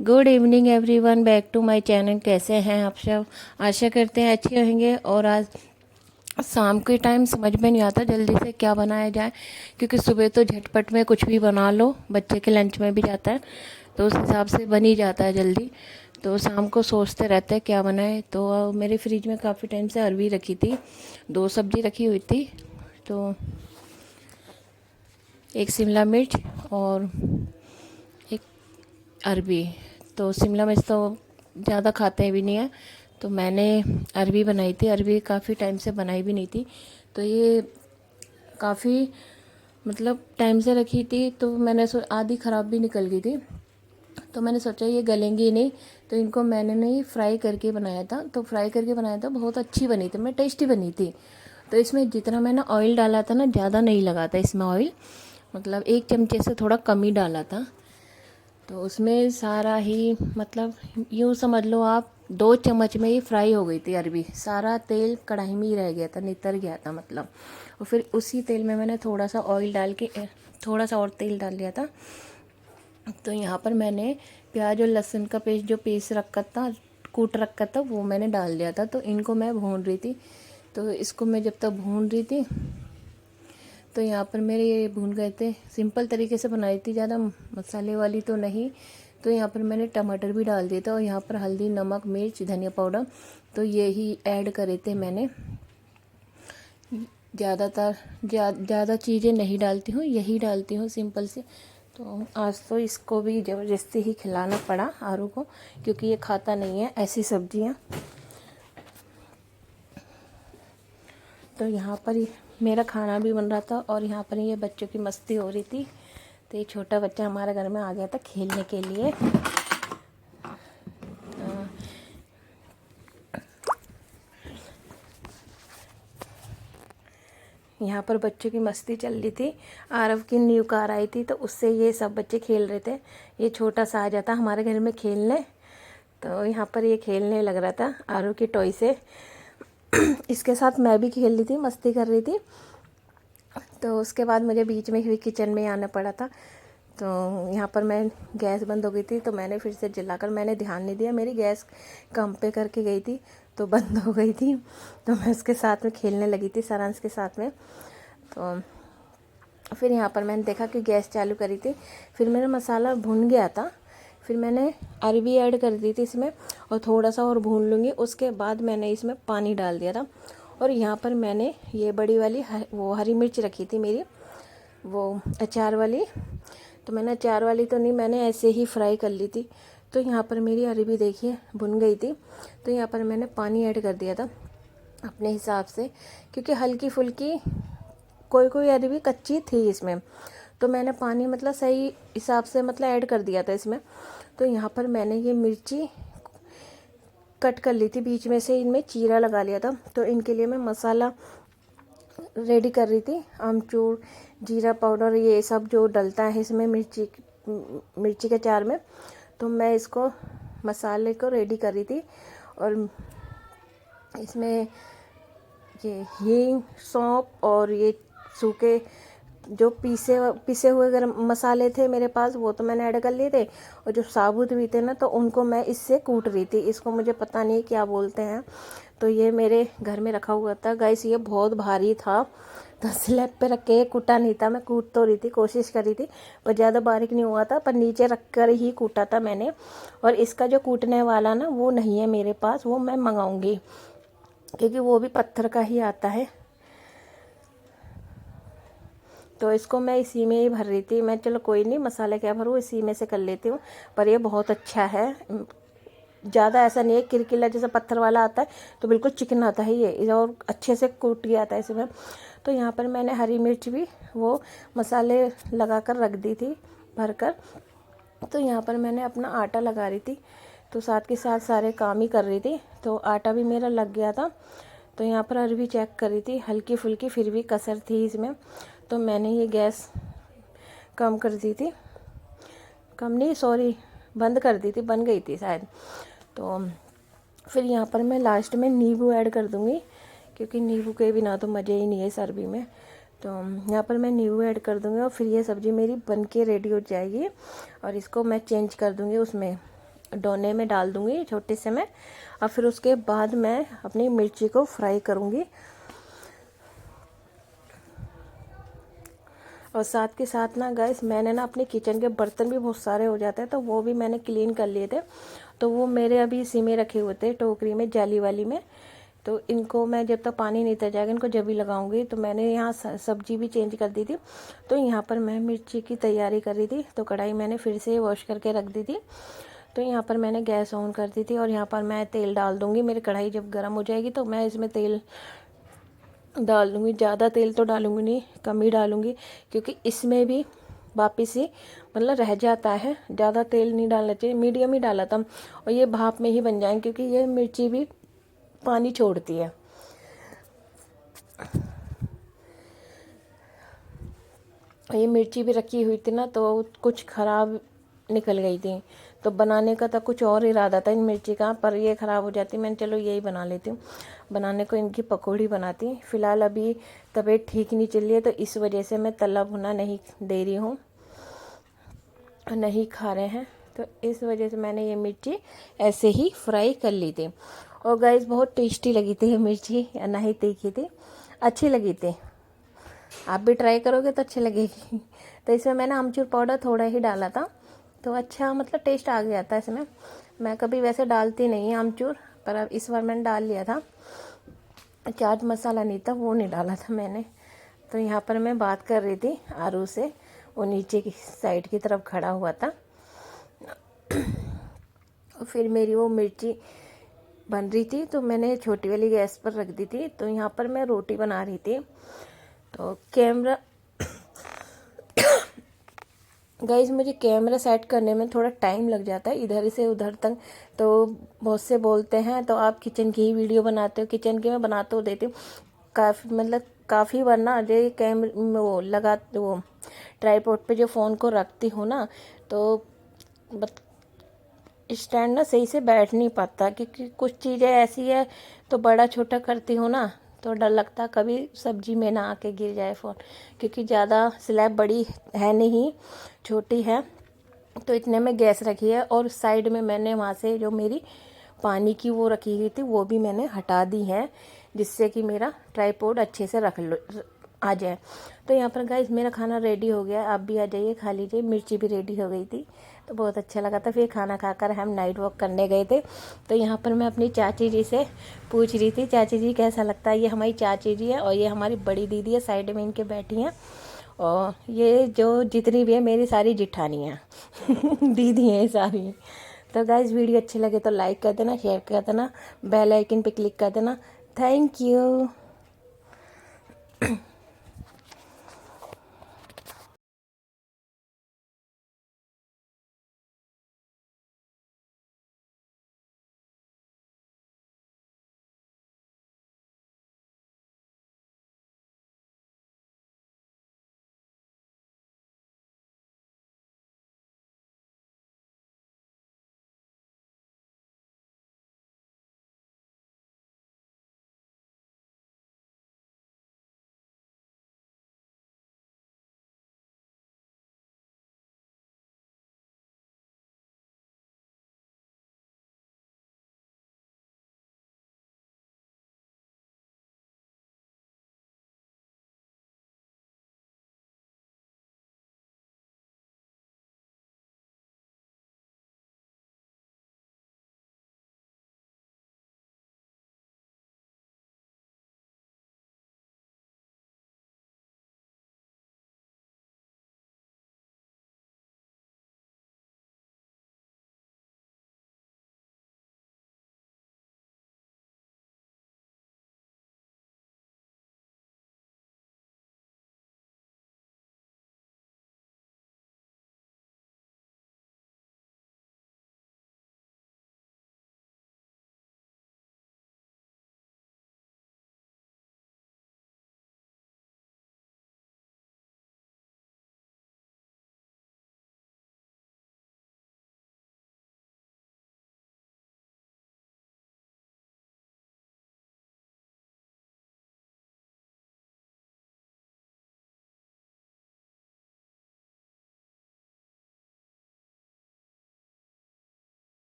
Good evening everyone, back to my channel. कैसे हैं आप सब? आशा करते हैं अच्छे होंगे। और आज शाम के टाइम समझ में नहीं आता जल्दी से क्या बनाया जाए, क्योंकि सुबह तो झटपट में कुछ भी बना लो, बच्चे के लंच में भी जाता है तो उस हिसाब से बन ही जाता है जल्दी। तो शाम को सोचते रहते हैं क्या बनाए। तो मेरे फ्रिज में काफ़ी टाइम से अरवी रखी थी, 2 सब्जी रखी हुई थी। तो एक शिमला मिर्च और एक अरबी। तो शिमला मिर्च तो ज़्यादा खाते भी नहीं है, तो मैंने अरबी बनाई थी। अरबी काफ़ी टाइम से बनाई भी नहीं थी, तो ये काफ़ी मतलब टाइम से रखी थी, तो मैंने आधी ख़राब भी निकल गई थी। तो मैंने सोचा ये गलेंगी नहीं, तो इनको मैंने नहीं फ्राई करके बनाया था। तो फ्राई करके बनाया था, बहुत अच्छी बनी थी, मैं टेस्टी बनी थी। तो इसमें जितना मैंने ऑयल डाला था ना, ज़्यादा नहीं लगा था इसमें ऑयल, मतलब 1 चमचे से थोड़ा कम ही डाला था। तो उसमें सारा ही मतलब यूँ समझ लो आप 2 चम्मच में ही फ्राई हो गई थी अरबी। सारा तेल कढ़ाई में ही रह गया था, नितर गया था मतलब। और फिर उसी तेल में मैंने थोड़ा सा ऑयल डाल के थोड़ा सा और तेल डाल दिया था। तो यहाँ पर मैंने प्याज और लहसुन का पेस्ट जो पीस रखा था, कूट रखा था, वो मैंने डाल दिया था। तो इनको मैं भून रही थी। तो इसको मैं जब तक भून रही थी, तो यहाँ पर मेरे ये भून गए थे। सिंपल तरीके से बनाई थी, ज़्यादा मसाले वाली तो नहीं। तो यहाँ पर मैंने टमाटर भी डाल दिए थे, और यहाँ पर हल्दी, नमक, मिर्च, धनिया पाउडर, तो ये ही ऐड करे थे मैंने। ज़्यादातर ज़्यादा चीज़ें नहीं डालती हूँ, यही डालती हूँ सिंपल से। तो आज तो इसको भी ज़बरदस्ती ही खिलाना पड़ा आरू को, क्योंकि ये खाता नहीं है ऐसी सब्जियाँ। तो यहाँ पर मेरा खाना भी बन रहा था, और यहाँ पर ये बच्चों की मस्ती हो रही थी। तो ये छोटा बच्चा हमारे घर में आ गया था खेलने के लिए। यहाँ पर बच्चों की मस्ती चल रही थी। आरव की न्यू कार आई थी, तो उससे ये सब बच्चे खेल रहे थे। ये छोटा सा आ जाता हमारे घर में खेलने, तो यहाँ पर ये खेलने लग रहा था आरव की टॉय से। इसके साथ मैं भी खेल रही थी, मस्ती कर रही थी। तो उसके बाद मुझे बीच में ही किचन में आना पड़ा था। तो यहाँ पर मैं गैस बंद हो गई थी, तो मैंने फिर से जलाकर, मैंने ध्यान नहीं दिया, मेरी गैस कम पे करके गई थी तो बंद हो गई थी। तो मैं उसके साथ में खेलने लगी थी, सारांश के साथ में। तो फिर यहाँ पर मैंने देखा कि गैस चालू करी थी, फिर मेरा मसाला भुन गया था। फिर मैंने अरबी ऐड कर दी थी इसमें, और थोड़ा सा और भून लूँगी। उसके बाद मैंने इसमें पानी डाल दिया था। और यहाँ पर मैंने ये बड़ी वाली वो हरी मिर्च रखी थी मेरी, वो अचार वाली। तो मैंने अचार वाली तो नहीं, मैंने ऐसे ही फ्राई कर ली थी। तो यहाँ पर मेरी अरबी देखिए भुन गई थी। तो यहाँ पर मैंने पानी ऐड कर दिया था अपने हिसाब से, क्योंकि हल्की फुल्की कोई कोई अरबी कच्ची थी इसमें। तो मैंने पानी मतलब सही हिसाब से मतलब ऐड कर दिया था इसमें। तो यहाँ पर मैंने ये मिर्ची कट कर ली थी बीच में से, इनमें चीरा लगा लिया था। तो इनके लिए मैं मसाला रेडी कर रही थी, आमचूर, जीरा पाउडर, ये सब जो डलता है इसमें मिर्ची के अचार में। तो मैं इसको मसाले को रेडी कर रही थी। और इसमें ये हींग, सौंफ और ये सूखे जो पीसे हुए गरम मसाले थे मेरे पास, वो तो मैंने ऐड कर लिए थे। और जो साबुत भी थे ना, तो उनको मैं इससे कूट रही थी। इसको मुझे पता नहीं क्या बोलते हैं। तो ये मेरे घर में रखा हुआ था गाइस, ये बहुत भारी था, तो स्लैब पे रख के कूटा नहीं था, मैं कूट तो रही थी, कोशिश करी थी, पर ज़्यादा बारीक नहीं हुआ था, पर नीचे रख कर ही कूटा था मैंने। और इसका जो कूटने वाला ना, वो नहीं है मेरे पास, वो मैं मंगाऊंगी, क्योंकि वो भी पत्थर का ही आता है। तो इसको मैं इसी में ही भर रही थी। मैं चलो कोई नहीं, मसाले क्या भरूँ, इसी में से कर लेती हूँ। पर ये बहुत अच्छा है, ज़्यादा ऐसा नहीं है किरकिला जैसा पत्थर वाला आता है, तो बिल्कुल चिकन आता है ये, और अच्छे से कूट गया आता है इसमें। तो यहाँ पर मैंने हरी मिर्च भी वो मसाले लगा कर रख दी थी भर कर। तो यहाँ पर मैंने अपना आटा लगा रही थी, तो साथ के साथ सारे काम ही कर रही थी। तो आटा भी मेरा लग गया था। तो यहाँ पर अरबी चेक कर रही थी, हल्की फुल्की फिर भी कसर थी इसमें। तो मैंने ये गैस कम कर दी थी, कम नहीं सॉरी, बंद कर दी थी, बन गई थी शायद। तो फिर यहाँ पर मैं लास्ट में नींबू ऐड कर दूँगी, क्योंकि नींबू के बिना तो मज़े ही नहीं है इस अरबी में। तो यहाँ पर मैं नींबू ऐड कर दूँगी, और फिर ये सब्ज़ी मेरी बन के रेडी हो जाएगी। और इसको मैं चेंज कर दूँगी उसमें डोने में डाल दूँगी छोटे से में, और फिर उसके बाद मैं अपनी मिर्ची को फ्राई करूँगी। और साथ के साथ ना गाइस, मैंने ना अपने किचन के बर्तन भी बहुत सारे हो जाते हैं, तो वो भी मैंने क्लीन कर लिए थे। तो वो मेरे अभी इसी में रखे हुए थे, टोकरी में, जाली वाली में। तो इनको मैं जब तक पानी नहीं तर जाएगा इनको जब भी लगाऊंगी। तो मैंने यहाँ सब्जी भी चेंज कर दी थी। तो यहाँ पर मैं मिर्ची की तैयारी कर रही थी, तो कढ़ाई मैंने फिर से वॉश करके रख दी थी। तो यहाँ पर मैंने गैस ऑन कर दी थी, और यहाँ पर मैं तेल डाल दूँगी। मेरी कढ़ाई जब गर्म हो जाएगी तो मैं इसमें तेल डाल दूँगी। ज़्यादा तेल तो डालूँगी नहीं, कम ही डालूँगी, क्योंकि इसमें भी वापस ही मतलब रह जाता है। ज़्यादा तेल नहीं डालना चाहिए, मीडियम ही डाला था। और ये भाप में ही बन जाए, क्योंकि ये मिर्ची भी पानी छोड़ती है। ये मिर्ची भी रखी हुई थी ना, तो कुछ ख़राब निकल गई थी। तो बनाने का तो कुछ और इरादा था इन मिर्ची का, पर ये ख़राब हो जाती। मैंने चलो यही बना लेती हूँ। बनाने को इनकी पकौड़ी बनाती। फ़िलहाल अभी तबीयत ठीक नहीं चल रही है, तो इस वजह से मैं तला भुना नहीं दे रही हूँ, नहीं खा रहे हैं। तो इस वजह से मैंने ये मिर्ची ऐसे ही फ्राई कर ली थी। और गाइस बहुत टेस्टी लगी थी ये मिर्ची, ना ही तीखी थी, अच्छी लगी थी। आप भी ट्राई करोगे तो अच्छी लगेगी। तो इसमें मैंने आमचूर पाउडर थोड़ा ही डाला था, तो अच्छा मतलब टेस्ट आ गया था इसमें। मैं कभी वैसे डालती नहीं आमचूर, पर अब इस बार मैंने डाल लिया था। चाट मसाला नहीं था, वो नहीं डाला था मैंने। तो यहाँ पर मैं बात कर रही थी आरू से, वो नीचे की साइड की तरफ खड़ा हुआ था। और फिर मेरी वो मिर्ची बन रही थी, तो मैंने छोटी वाली गैस पर रख दी थी। तो यहाँ पर मैं रोटी बना रही थी। तो कैमरा गाइस, मुझे कैमरा सेट करने में थोड़ा टाइम लग जाता है, इधर से उधर तक। तो बहुत से बोलते हैं तो आप किचन की ही वीडियो बनाते हो। किचन की मैं बना तो देती हूँ काफ़ी, मतलब काफ़ी बार ना जो वो लगा, वो ट्राईपॉड पे जो फ़ोन को रखती हूँ ना, तो स्टैंड ना सही से बैठ नहीं पाता, क्योंकि कुछ चीज़ें ऐसी है तो बड़ा छोटा करती हूँ ना, तो डर लगता कभी सब्जी में ना आके गिर जाए फ़ोन, क्योंकि ज़्यादा स्लैब बड़ी है नहीं, छोटी है। तो इतने में गैस रखी है, और साइड में मैंने वहाँ से जो मेरी पानी की वो रखी हुई थी वो भी मैंने हटा दी है, जिससे कि मेरा ट्राईपॉड अच्छे से आ जाए। तो यहाँ पर गाइस मेरा खाना रेडी हो गया, आप भी आ जाइए, खा लीजिए। मिर्ची भी रेडी हो गई थी, तो बहुत अच्छा लगा था। फिर खाना खाकर हम नाइट वॉक करने गए थे। तो यहाँ पर मैं अपनी चाची जी से पूछ रही थी, चाची जी कैसा लगता है। ये हमारी चाची जी है, और ये हमारी बड़ी दीदी है, साइड में इनके बैठी हैं। और ये जो जितनी भी है मेरी सारी जिठानी हैं दीदी हैं सारी। तो गाइस वीडियो अच्छी लगे तो लाइक कर देना, शेयर कर देना, बेल आइकन पे क्लिक कर देना। Thank you.